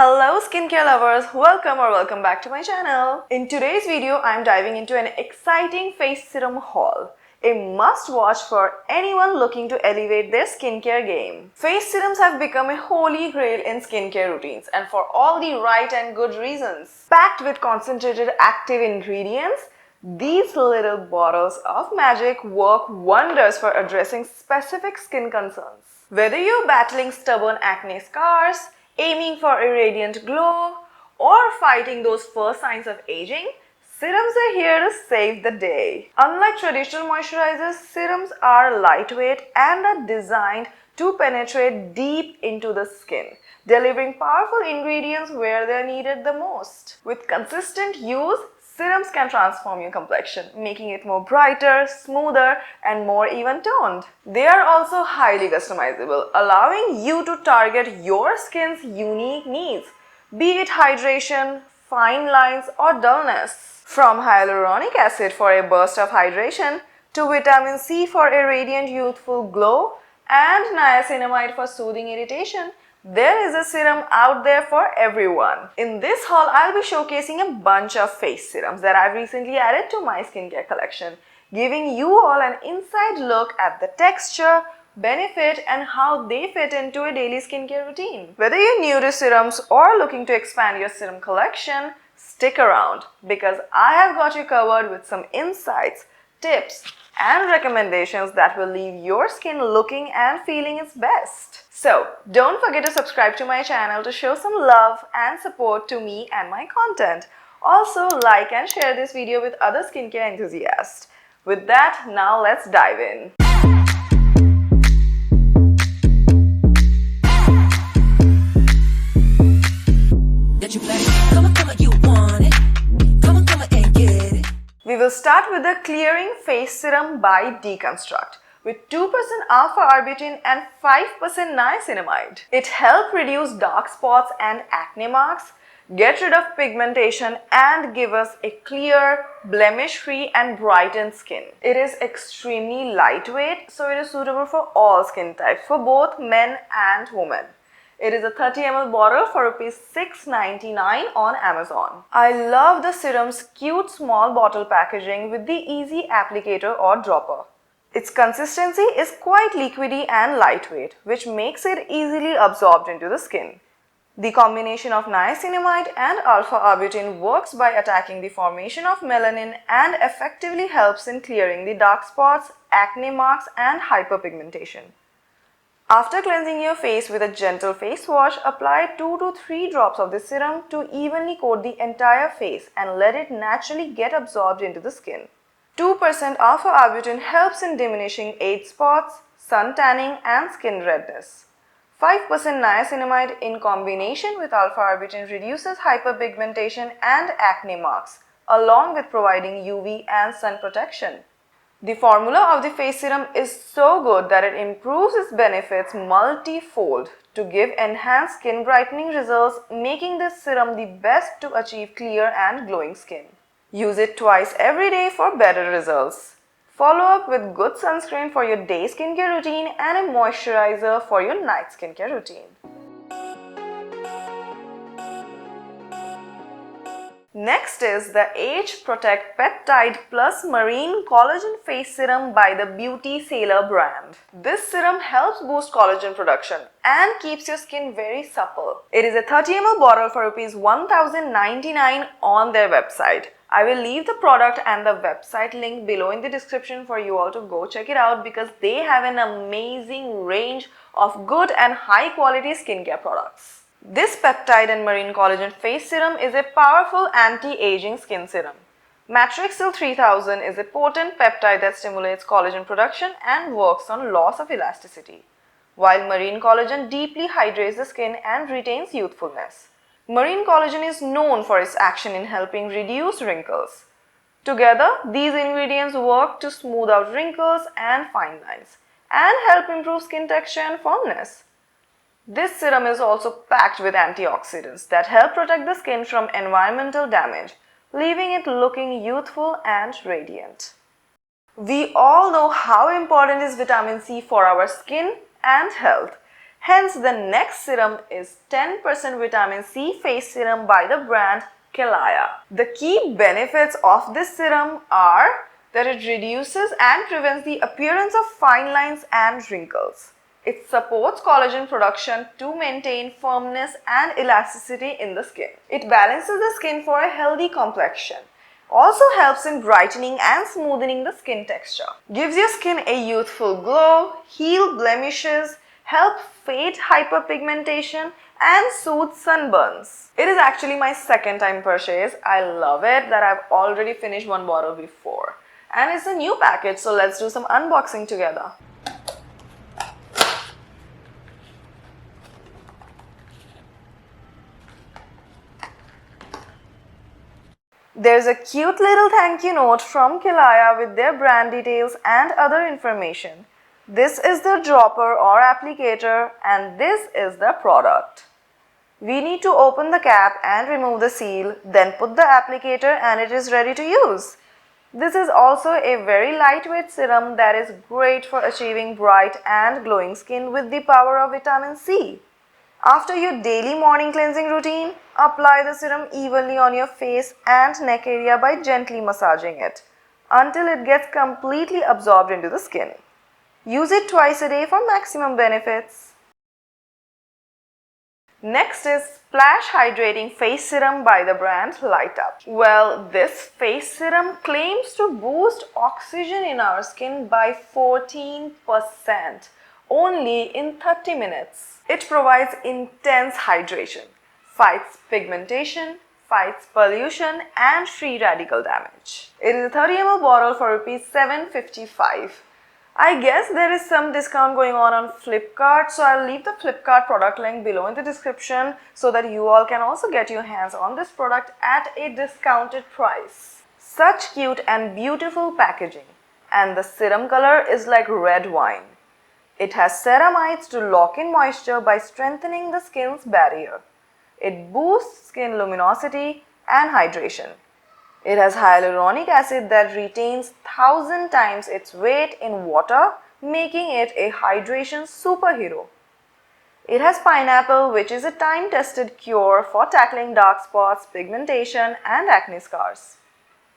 Hello skincare lovers, welcome back to my channel. In today's video, I'm diving into an exciting face serum haul. A must watch for anyone looking to elevate their skincare game. Face serums have become a holy grail in skincare routines and for all the right and good reasons. Packed with concentrated active ingredients, these little bottles of magic work wonders for addressing specific skin concerns. Whether you're battling stubborn acne scars, aiming for a radiant glow, or fighting those first signs of aging, serums are here to save the day. Unlike traditional moisturizers, serums are lightweight and are designed to penetrate deep into the skin, delivering powerful ingredients where they're needed the most. With consistent use, serums can transform your complexion, making it more brighter, smoother, and more even-toned. They are also highly customizable, allowing you to target your skin's unique needs, be it hydration, fine lines, or dullness. From hyaluronic acid for a burst of hydration, to vitamin C for a radiant youthful glow, and niacinamide for soothing irritation, there is a serum out there for everyone. In this haul, I'll be showcasing a bunch of face serums that I've recently added to my skincare collection, giving you all an inside look at the texture, benefit, and how they fit into a daily skincare routine. Whether you're new to serums or looking to expand your serum collection, stick around because I have got you covered with some insights, tips, and recommendations that will leave your skin looking and feeling its best. So, don't forget to subscribe to my channel to show some love and support to me and my content. Also, like and share this video with other skincare enthusiasts. With that, now let's dive in. We will start with the Clearing Face Serum by Deconstruct with 2% alpha-arbutin and 5% niacinamide. It helps reduce dark spots and acne marks, get rid of pigmentation, and give us a clear, blemish-free and brightened skin. It is extremely lightweight, so it is suitable for all skin types, for both men and women. It is a 30 ml bottle for ₹6.99 on Amazon. I love the serum's cute small bottle packaging with the easy applicator or dropper. Its consistency is quite liquidy and lightweight, which makes it easily absorbed into the skin. The combination of niacinamide and alpha-arbutin works by attacking the formation of melanin and effectively helps in clearing the dark spots, acne marks, and hyperpigmentation. After cleansing your face with a gentle face wash, apply 2 to 3 drops of the serum to evenly coat the entire face and let it naturally get absorbed into the skin. 2% alpha-arbutin helps in diminishing age spots, sun tanning, and skin redness. 5% niacinamide in combination with alpha-arbutin reduces hyperpigmentation and acne marks, along with providing UV and sun protection. The formula of the face serum is so good that it improves its benefits multi-fold to give enhanced skin brightening results, making this serum the best to achieve clear and glowing skin. Use it twice every day for better results. Follow up with good sunscreen for your day skincare routine and a moisturizer for your night skincare routine. Next is the Age Protect Peptide Plus Marine Collagen Face Serum by the Beauty Sailor brand. This serum helps boost collagen production and keeps your skin very supple. It is a 30 ml bottle for ₹1,099 on their website. I will leave the product and the website link below in the description for you all to go check it out because they have an amazing range of good and high quality skincare products. This peptide and marine collagen face serum is a powerful anti-aging skin serum. Matrixyl 3000 is a potent peptide that stimulates collagen production and works on loss of elasticity, while marine collagen deeply hydrates the skin and retains youthfulness. Marine collagen is known for its action in helping reduce wrinkles. Together, these ingredients work to smooth out wrinkles and fine lines and help improve skin texture and firmness. This serum is also packed with antioxidants that help protect the skin from environmental damage, leaving it looking youthful and radiant. We all know how important is vitamin C for our skin and health. Hence, the next serum is 10% vitamin C face serum by the brand Kelaya. The key benefits of this serum are that it reduces and prevents the appearance of fine lines and wrinkles. It supports collagen production to maintain firmness and elasticity in the skin. It balances the skin for a healthy complexion. Also helps in brightening and smoothing the skin texture. Gives your skin a youthful glow, heal blemishes, help fade hyperpigmentation and soothe sunburns. It is actually my second time purchase. I love it that I've already finished one bottle before. And it's a new package, so let's do some unboxing together. There's a cute little thank you note from Kelaya with their brand details and other information. This is the dropper or applicator and this is the product. We need to open the cap and remove the seal, then put the applicator and it is ready to use. This is also a very lightweight serum that is great for achieving bright and glowing skin with the power of vitamin C. After your daily morning cleansing routine, apply the serum evenly on your face and neck area by gently massaging it until it gets completely absorbed into the skin. Use it twice a day for maximum benefits. Next is Splash Hydrating Face Serum by the brand Light Up. Well, this face serum claims to boost oxygen in our skin by 14% only in 30 minutes. It provides intense hydration, fights pigmentation, fights pollution and free radical damage. It is a 30 ml bottle for Rs 755. I guess there is some discount going on Flipkart, so I'll leave the Flipkart product link below in the description so that you all can also get your hands on this product at a discounted price. Such cute and beautiful packaging, and the serum color is like red wine. It has ceramides to lock in moisture by strengthening the skin's barrier. It boosts skin luminosity and hydration. It has hyaluronic acid that retains 1,000 times its weight in water, making it a hydration superhero. It has pineapple, which is a time-tested cure for tackling dark spots, pigmentation, and acne scars.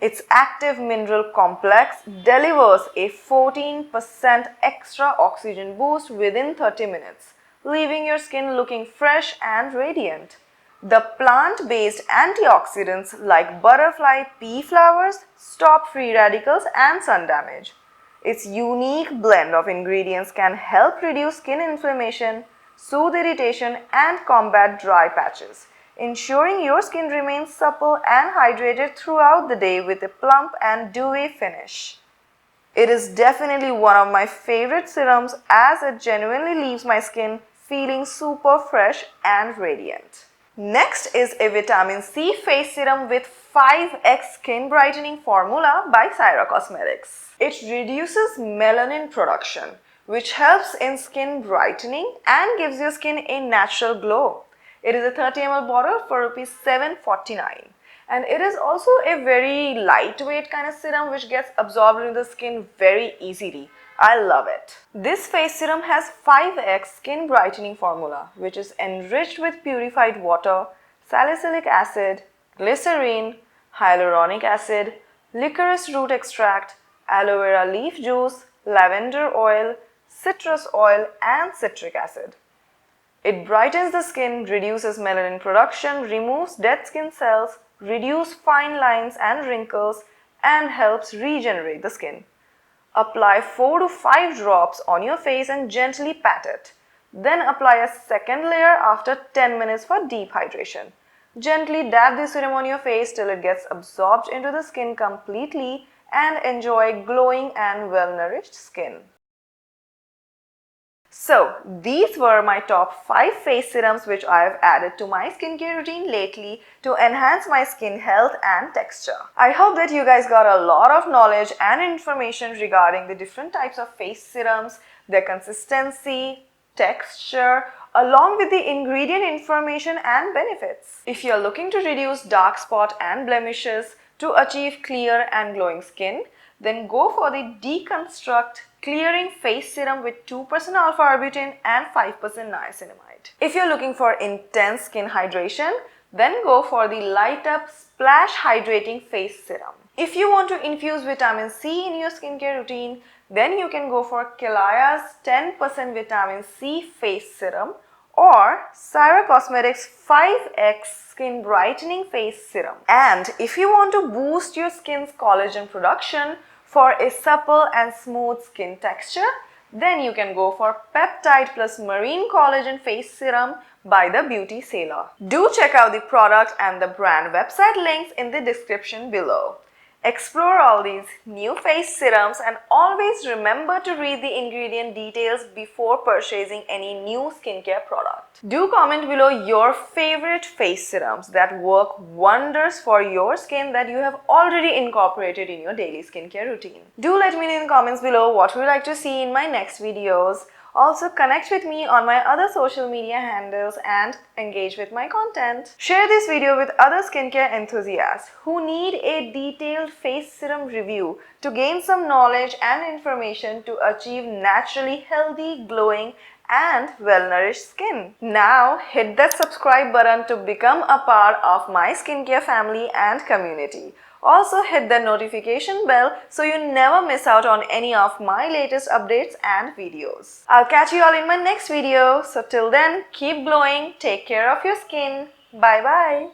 Its active mineral complex delivers a 14% extra oxygen boost within 30 minutes, leaving your skin looking fresh and radiant. The plant-based antioxidants like butterfly pea flowers stop free radicals and sun damage. Its unique blend of ingredients can help reduce skin inflammation, soothe irritation, and combat dry patches, ensuring your skin remains supple and hydrated throughout the day with a plump and dewy finish. It is definitely one of my favorite serums as it genuinely leaves my skin feeling super fresh and radiant. Next is a vitamin C face serum with 5x skin brightening formula by Syre Cosmetics. It reduces melanin production, which helps in skin brightening and gives your skin a natural glow. It is a 30 ml bottle for Rs 749. And it is also a very lightweight kind of serum which gets absorbed into the skin very easily. I love it. This face serum has 5x skin brightening formula which is enriched with purified water, salicylic acid, glycerine, hyaluronic acid, licorice root extract, aloe vera leaf juice, lavender oil, citrus oil and citric acid. It brightens the skin, reduces melanin production, removes dead skin cells, reduces fine lines and wrinkles, and helps regenerate the skin. Apply 4 to 5 drops on your face and gently pat it. Then apply a second layer after 10 minutes for deep hydration. Gently dab the serum on your face till it gets absorbed into the skin completely and enjoy glowing and well-nourished skin. So, these were my top 5 face serums which I have added to my skincare routine lately to enhance my skin health and texture. I hope that you guys got a lot of knowledge and information regarding the different types of face serums, their consistency, texture, along with the ingredient information and benefits. If you are looking to reduce dark spot and blemishes to achieve clear and glowing skin, then go for the Deconstruct clearing face serum with 2% alpha-arbutin and 5% niacinamide. If you're looking for intense skin hydration, then go for the Light Up Splash Hydrating Face Serum. If you want to infuse vitamin C in your skincare routine, then you can go for Kelaya's 10% vitamin C face serum or Syre Cosmetics 5x Skin Brightening Face Serum. And if you want to boost your skin's collagen production for a supple and smooth skin texture, then you can go for Peptide plus Marine Collagen Face Serum by the Beauty Sailor. Do check out the product and the brand website links in the description below. Explore all these new face serums and always remember to read the ingredient details before purchasing any new skincare product. Do comment below your favorite face serums that work wonders for your skin that you have already incorporated in your daily skincare routine. Do let me know in the comments below what you would like to see in my next videos. Also connect with me on my other social media handles and engage with my content. Share this video with other skincare enthusiasts who need a detailed face serum review to gain some knowledge and information to achieve naturally healthy, glowing and well-nourished skin. Now hit that subscribe button to become a part of my skincare family and community. Also hit the notification bell so you never miss out on any of my latest updates and videos. I'll catch you all in my next video. So till then, keep glowing, take care of your skin. Bye bye.